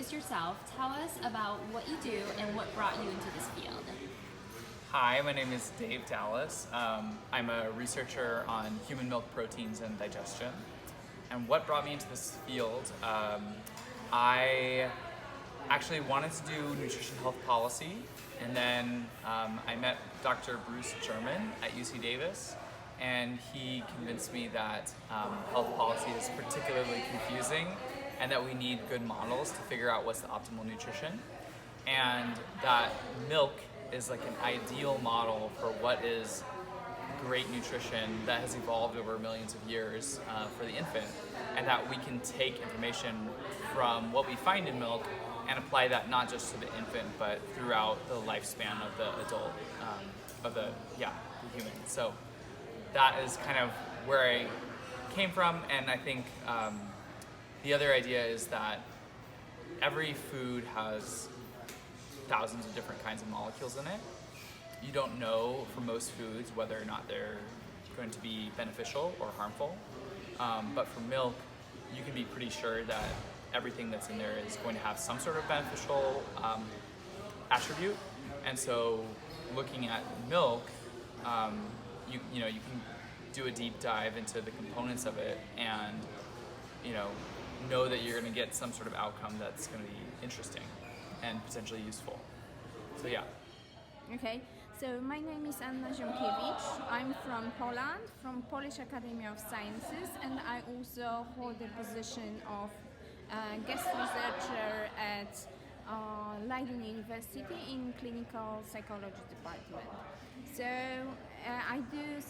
introduce yourself, tell us about what you do and what brought you into this field. Hi, my name is Dave Dallas. I'm a researcher on human milk proteins and digestion. And what brought me into this field, I actually wanted to do nutrition health policy, and then I met Dr. Bruce German at UC Davis, and he convinced me that health policy is particularly confusing and that we need good models to figure out what's the optimal nutrition, and that milk is like an ideal model for what is great nutrition that has evolved over millions of years for the infant, and that we can take information from what we find in milk and apply that not just to the infant but throughout the lifespan of the adult, the human. So that is kind of where I came from, and I think the other idea is that every food has thousands of different kinds of molecules in it. You don't know for most foods whether or not they're going to be beneficial or harmful. But for milk, you can be pretty sure that everything that's in there is going to have some sort of beneficial attribute. And so looking at milk, you can do a deep dive into the components of it and know that you're going to get some sort of outcome that's going to be interesting and potentially useful. So yeah. Okay, so my name is Ziokiewicz. I'm from Poland, from Polish Academy of Sciences, and I also hold the position of guest researcher at Leiden University in clinical psychology department. So I do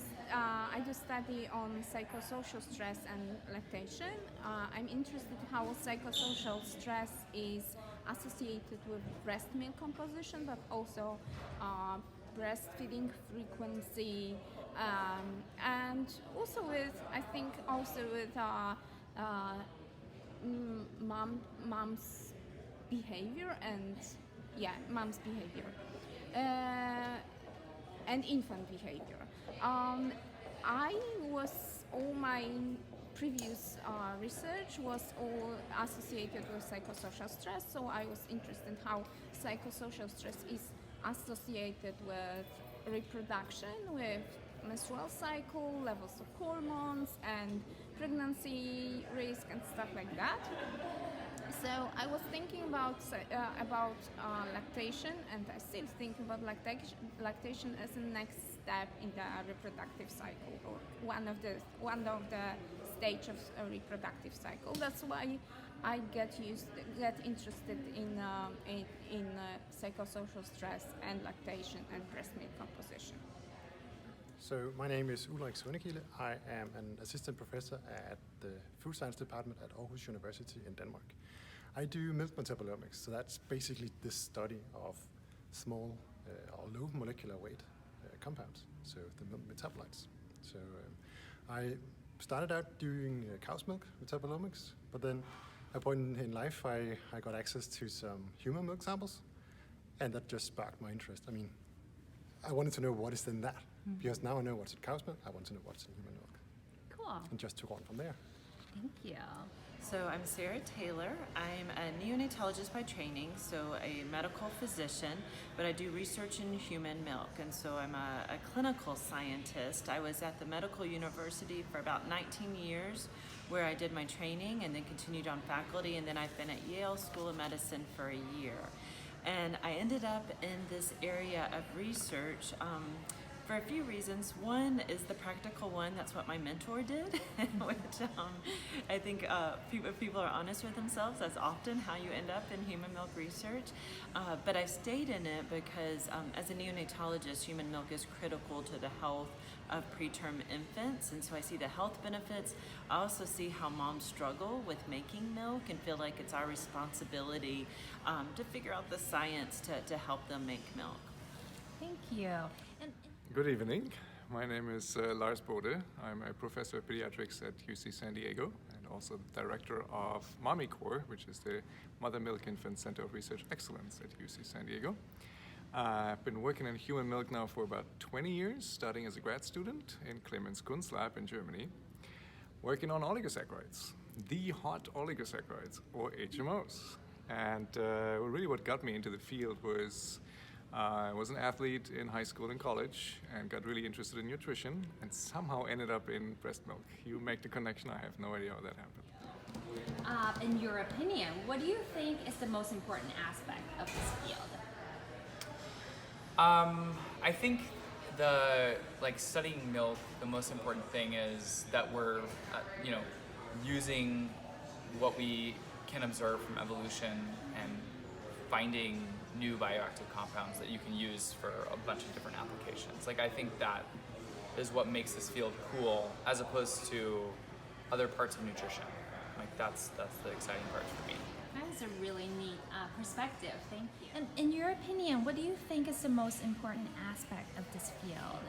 study on psychosocial stress and lactation. I'm interested how psychosocial stress is associated with breast milk composition, but also breastfeeding frequency, and also with mom's behavior and infant behavior. All my previous research was all associated with psychosocial stress, so I was interested in how psychosocial stress is associated with reproduction, with menstrual cycle, levels of hormones, and pregnancy risk and stuff like that. So I was thinking about lactation, and I still think about lactation as the next step in the reproductive cycle, or one of the stage of a reproductive cycle. That's why I get interested in psychosocial stress and lactation and breast milk composition. So my name is Ulrik Sundekilde. I am an assistant professor at the food science department at Aarhus University in Denmark. I do milk metabolomics, so that's basically the study of small or low molecular weight compounds, so the milk metabolites. So I started out doing cow's milk metabolomics, but then at a point in life I got access to some human milk samples, and that just sparked my interest. I mean, I wanted to know what is in that, because now I know what's in cow's milk, I want to know what's in human milk. Cool. And just took on from there. Thank you. So I'm Sarah Taylor. I'm a neonatologist by training, so a medical physician, but I do research in human milk, and so I'm a clinical scientist. I was at the medical university for about 19 years, where I did my training and then continued on faculty, and then I've been at Yale School of Medicine for a year. And I ended up in this area of research for a few reasons. One is the practical one. That's what my mentor did, which I think if people are honest with themselves, that's often how you end up in human milk research. But I've stayed in it because as a neonatologist, human milk is critical to the health of preterm infants, and so I see the health benefits. I also see how moms struggle with making milk and feel like it's our responsibility to figure out the science to help them make milk. Thank you. Good evening. My name is Lars Bode. I'm a professor of pediatrics at UC San Diego and also the director of MommyCore, which is the Mother Milk Infant Center of Research Excellence at UC San Diego. I've been working in human milk now for about 20 years, starting as a grad student in Clemens Kunz lab in Germany, working on oligosaccharides, the hot oligosaccharides, or HMOs. And really what got me into the field was I was an athlete in high school and college and got really interested in nutrition and somehow ended up in breast milk. You make the connection, I have no idea how that happened. In your opinion, what do you think is the most important aspect of this field? I think studying milk, the most important thing is that we're, using what we can observe from evolution and finding new bioactive compounds that you can use for a bunch of different applications. I think that is what makes this field cool, as opposed to other parts of nutrition. That's the exciting part for me. That is a really neat perspective. Thank you. And in your opinion, what do you think is the most important aspect of this field?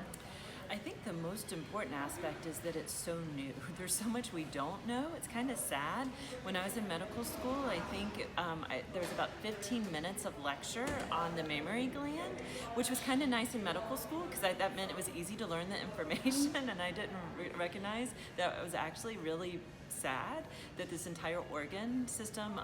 I think the most important aspect is that it's so new. There's so much we don't know. It's kind of sad. When I was in medical school, I think there was about 15 minutes of lecture on the mammary gland, which was kind of nice in medical school because that meant it was easy to learn the information, and I didn't recognize that it was actually really sad that this entire organ system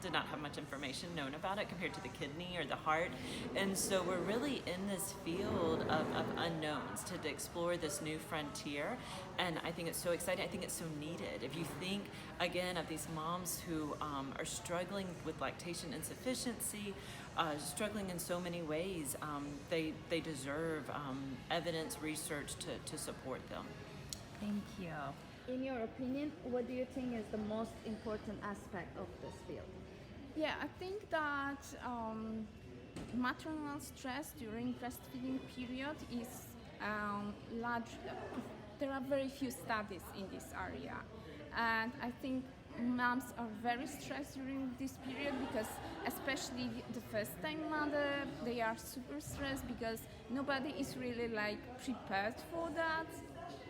did not have much information known about it compared to the kidney or the heart. And so we're really in this field of unknowns to explore this new frontier. And I think it's so exciting. I think it's so needed. If you think, again, of these moms who are struggling with lactation insufficiency, struggling in so many ways, they deserve evidence, research to support them. Thank you. In your opinion, what do you think is the most important aspect of this field? Yeah, I think that maternal stress during breastfeeding period is large. There are very few studies in this area, and I think moms are very stressed during this period because, especially the first-time mother, they are super stressed because nobody is really prepared for that.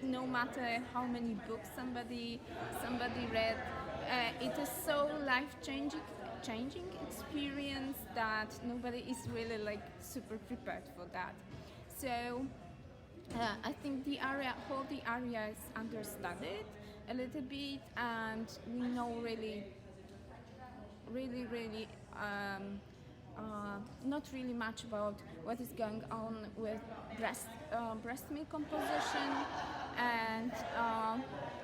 No matter how many books somebody read, it is so life-changing experience that nobody is really super prepared for that. So I think the area is understudied a little bit, and we know really not really much about what is going on with breast milk composition, and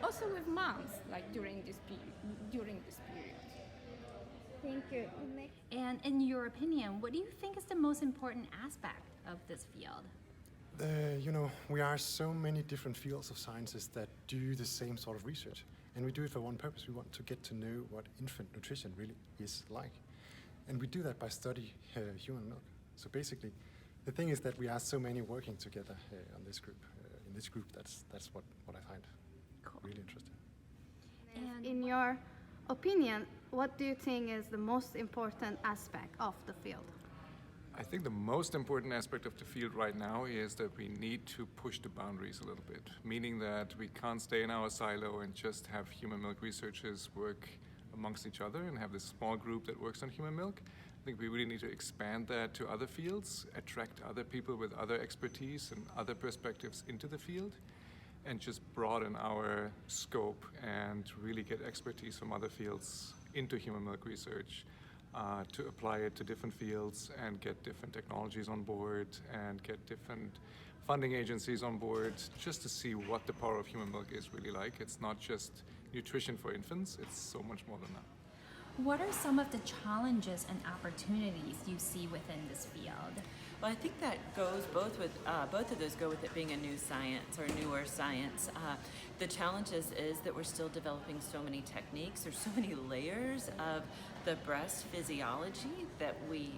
also with moms during this period. Thank you. And in your opinion, what do you think is the most important aspect of this field? We are so many different fields of sciences that do the same sort of research, and we do it for one purpose. We want to get to know what infant nutrition really is like, and we do that by studying human milk. So basically, the thing is that we are so many working together on this group. In this group, that's what I find really interesting. And in your opinion, what do you think is the most important aspect of the field? I think the most important aspect of the field right now is that we need to push the boundaries a little bit, meaning that we can't stay in our silo and just have human milk researchers work amongst each other and have this small group that works on human milk. I think we really need to expand that to other fields, attract other people with other expertise and other perspectives into the field, and just broaden our scope and really get expertise from other fields into human milk research, to apply it to different fields and get different technologies on board and get different funding agencies on board, just to see what the power of human milk is really like. It's not just nutrition for infants, it's so much more than that. What are some of the challenges and opportunities you see within this field? Well, I think that goes both of those go with it being a new science or newer science. The challenge is that we're still developing so many techniques. There's so many layers of the breast physiology that we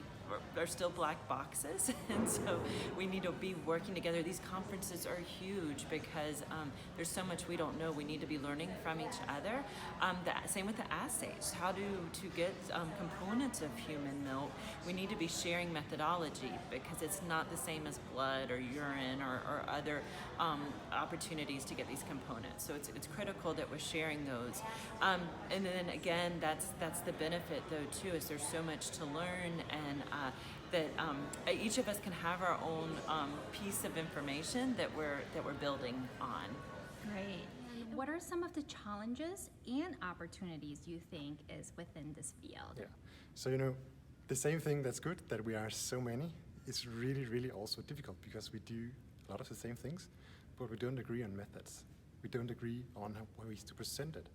are still black boxes, and so we need to be working together. These conferences are huge because there's so much we don't know. We need to be learning from each other. Same with the assays. How to get components of human milk. We need to be sharing methodology because it's not the same as blood or urine or other opportunities to get these components. So it's critical that we're sharing those. And then again, that's the benefit though too, is there's so much to learn, and that each of us can have our own piece of information that we're building on. Great. what are some of the challenges and opportunities you think is within this field? Yeah. So, the same thing that's good, that we are so many, is really, really also difficult because we do a lot of the same things, but we don't agree on methods. We don't agree on ways to present it.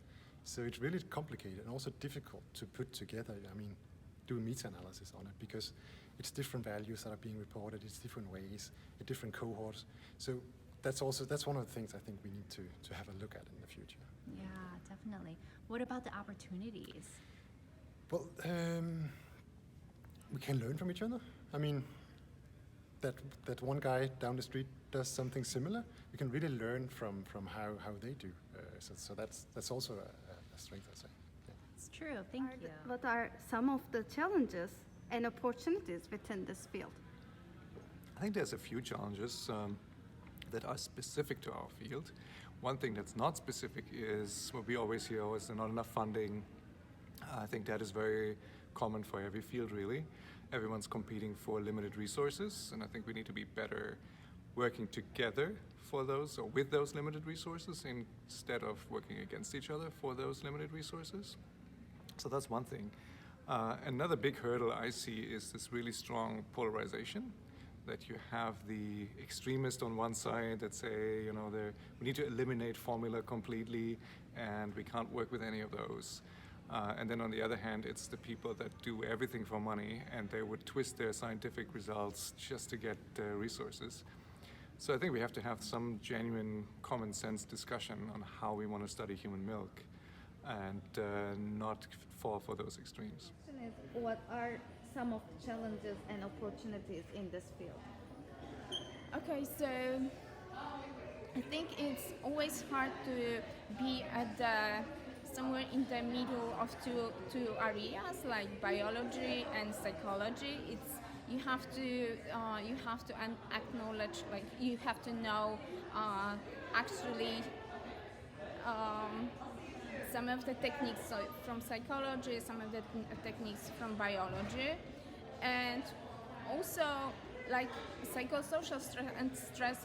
So it's really complicated and also difficult to put together, do meta-analysis on it because it's different values that are being reported, it's different ways, different cohorts. So that's one of the things I think we need to have a look at in the future. Yeah, definitely. What about the opportunities? Well, we can learn from each other. That one guy down the street does something similar, we can really learn from how they do. So that's also a strength, I'd say. Yeah. It's true. Thank you. What are some of the challenges and opportunities within this field? I think there's a few challenges that are specific to our field. One thing that's not specific is what we always hear is there's not enough funding. I think that is very common for every field, really. Everyone's competing for limited resources, and I think we need to be better working together for those or with those limited resources instead of working against each other for those limited resources. So that's one thing. Another big hurdle I see is this really strong polarization, that you have the extremists on one side that say, we need to eliminate formula completely and we can't work with any of those. And then on the other hand, it's the people that do everything for money and they would twist their scientific results just to get resources. So I think we have to have some genuine common sense discussion on how we want to study human milk and not fall for those extremes. What are some of the challenges and opportunities in this field? Okay, so I think it's always hard to be at somewhere in the middle of two areas like biology and psychology. You have to acknowledge, like you have to know actually some of the techniques from psychology, some of the techniques from biology, and also like psychosocial stress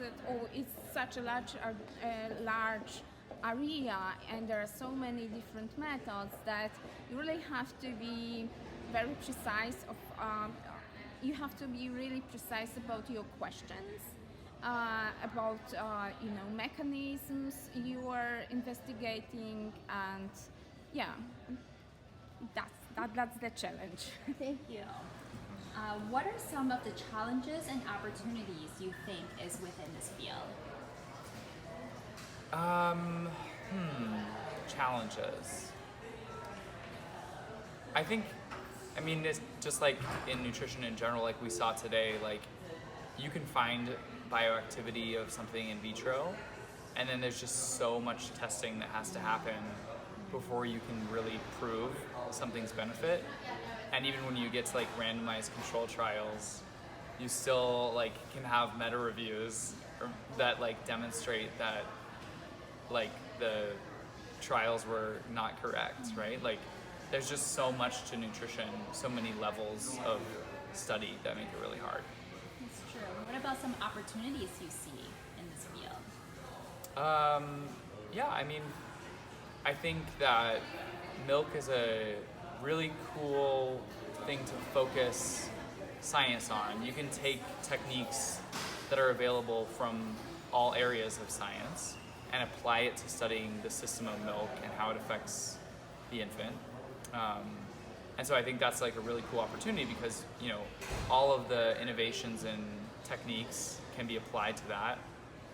is such a large area, and there are so many different methods that you really have to be very precise. You have to be really precise about your questions, about mechanisms you are investigating, and yeah, that's the challenge. Thank you. What are some of the challenges and opportunities you think is within this field? Challenges. It's just like in nutrition in general, like we saw today, like you can find bioactivity of something in vitro, and then there's just so much testing that has to happen before you can really prove something's benefit. And even when you get to like randomized control trials, you still like can have meta reviews that like demonstrate that like the trials were not correct, right? Like there's just so much to nutrition, so many levels of study that make it really hard. That's true. What about some opportunities you see in this field? I think that milk is a really cool thing to focus science on. You can take techniques that are available from all areas of science and apply it to studying the system of milk and how it affects the infant. And so I think that's like a really cool opportunity because, all of the innovations and techniques can be applied to that.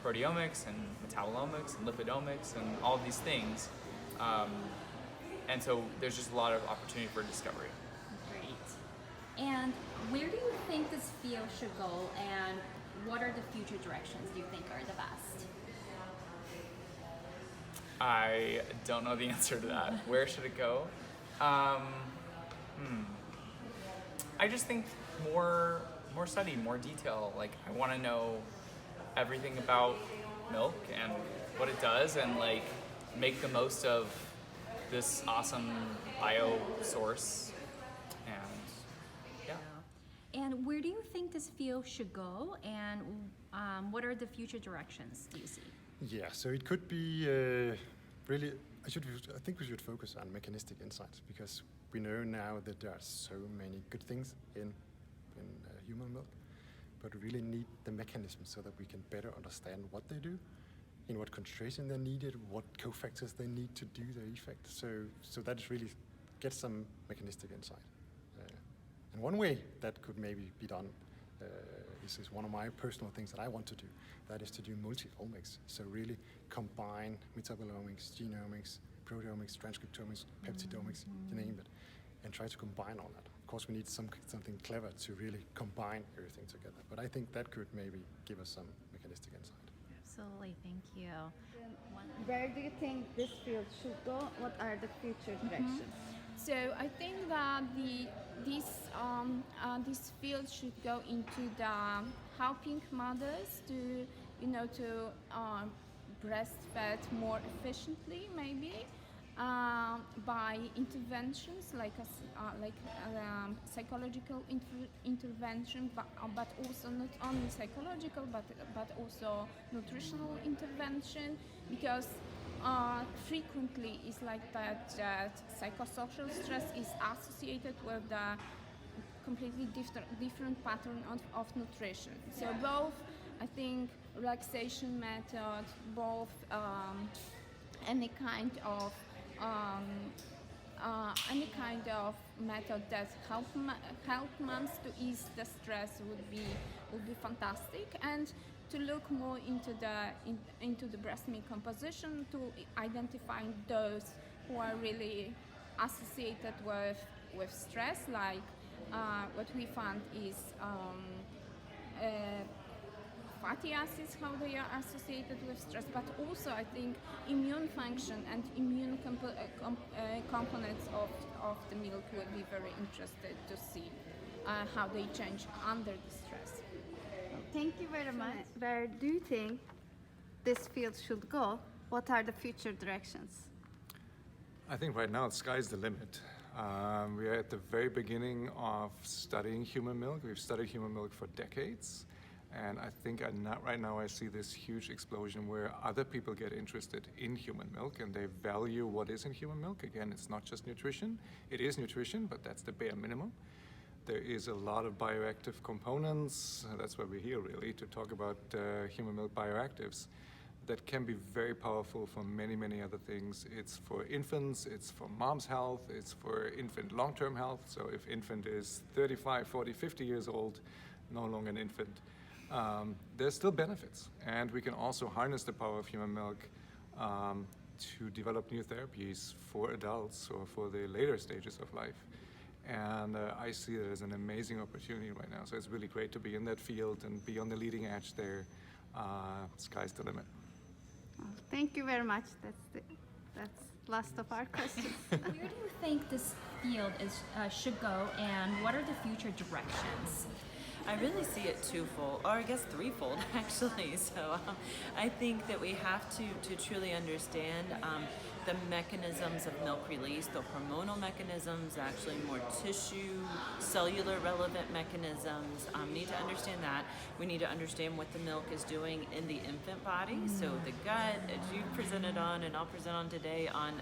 Proteomics and metabolomics and lipidomics and all of these things. And so there's just a lot of opportunity for discovery. Great. And where do you think this field should go, and what are the future directions do you think are the best? I don't know the answer to that. Where should it go? I just think more study, more detail. Like I want to know everything about milk and what it does, and like make the most of this awesome bio source. And yeah. And where do you think this field should go, and what are the future directions do you see? Yeah, so it could be really, I think we should focus on mechanistic insights, because we know now that there are so many good things in human milk, but we really need the mechanism so that we can better understand what they do, in what concentration they're needed, what cofactors they need to do their effect. So that is really get some mechanistic insight. And one way that could maybe be done is one of my personal things that I want to do. That is to do multi-omics. So really combine metabolomics, genomics, proteomics, transcriptomics, peptidomics, you name it, and try to combine all that. Of course, we need something clever to really combine everything together. But I think that could maybe give us some mechanistic insight. Absolutely, thank you. Where do you think this field should go? What are the future directions? So I think that this field should go into the helping mothers to breastfeed more efficiently, maybe by interventions like psychological intervention, but also not only psychological, but also nutritional intervention, because frequently it's like that psychosocial stress is associated with the completely different pattern of nutrition. So both, I think, relaxation method, both any kind of method that help moms to ease the stress would be fantastic, and to look more into the breast milk composition, to identify those who are really associated with stress, like what we found is fatty acids, how they are associated with stress, but also I think immune function and immune components of the milk would be very interested to see how they change under the stress. Thank you very much. Where do you think this field should go? What are the future directions? I think right now the sky's the limit. We are at the very beginning of studying human milk. We've studied human milk for decades. And I think right now I see this huge explosion where other people get interested in human milk and they value what is in human milk. Again, it's not just nutrition. It is nutrition, but that's the bare minimum. There is a lot of bioactive components. That's why we're here, really, to talk about human milk bioactives that can be very powerful for many, many other things. It's for infants, it's for mom's health, it's for infant long-term health. So if infant is 35, 40, 50 years old, no longer an infant, there's still benefits. And we can also harness the power of human milk to develop new therapies for adults or for the later stages of life. And I see it as an amazing opportunity right now. So it's really great to be in that field and be on the leading edge there. Sky's the limit. Well, thank you very much. That's last of our questions. Where do you think this field should go, and what are the future directions? I really see it twofold, or I guess threefold actually. So I think that we have to truly understand the mechanisms of milk release, the hormonal mechanisms, actually more tissue, cellular relevant mechanisms. Need to understand that. We need to understand what the milk is doing in the infant body. So the gut, as you presented on, and I'll present on today on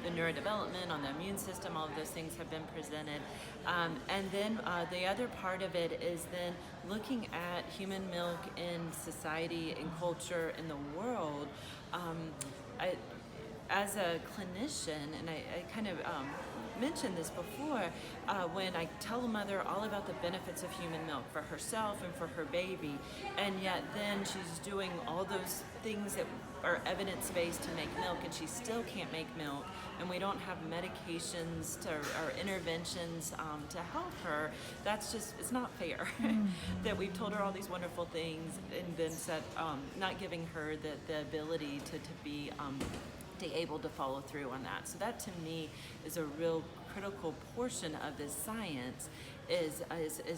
the neurodevelopment, on the immune system, all of those things have been presented. And then the other part of it is then looking at human milk in society, in culture, in the world. As a clinician, and I kind of mentioned this before, when I tell a mother all about the benefits of human milk for herself and for her baby, and yet then she's doing all those things that are evidence-based to make milk, and she still can't make milk, and we don't have medications or interventions to help her, that's just, it's not fair. That we've told her all these wonderful things and then said, not giving her the ability to be able to follow through on that. So that to me is a real critical portion of this science, is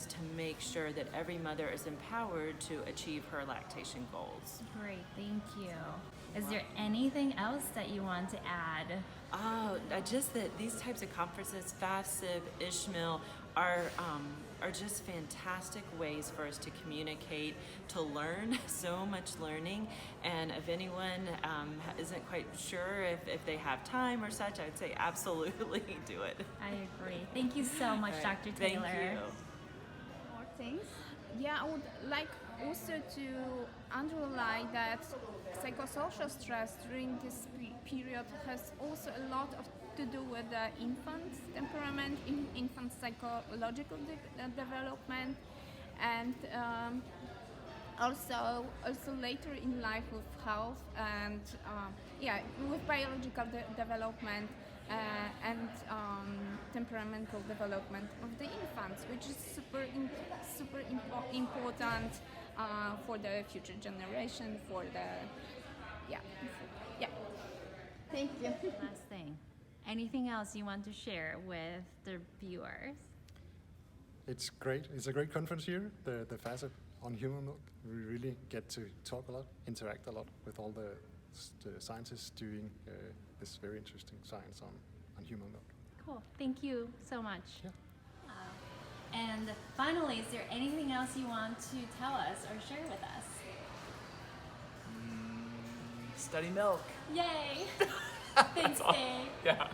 to make sure that every mother is empowered to achieve her lactation goals. Great, thank you. Is there anything else that you want to add? Just that these types of conferences, FASEB, ISHMIL, are are just fantastic ways for us to communicate, to learn, so much learning. And if anyone isn't quite sure if they have time or such, I would say absolutely do it. I agree. Thank you so much, All right. Dr. Taylor. Thank you. More things? Yeah, I would like also to underline that psychosocial stress during this period has also a lot to do with the infant's temperament, infant psychological development, and also later in life with health and with biological development and temperamental development of the infants, which is super important for the future generation, for the yeah. Thank you. Last thing. Anything else you want to share with the viewers? It's great. It's a great conference here, the FASEB on human milk. We really get to talk a lot, interact a lot with all the scientists doing this very interesting science on human milk. Cool. Thank you so much. Yeah. And finally, is there anything else you want to tell us or share with us? Study milk. Yay! Thanks, Dave. Yeah.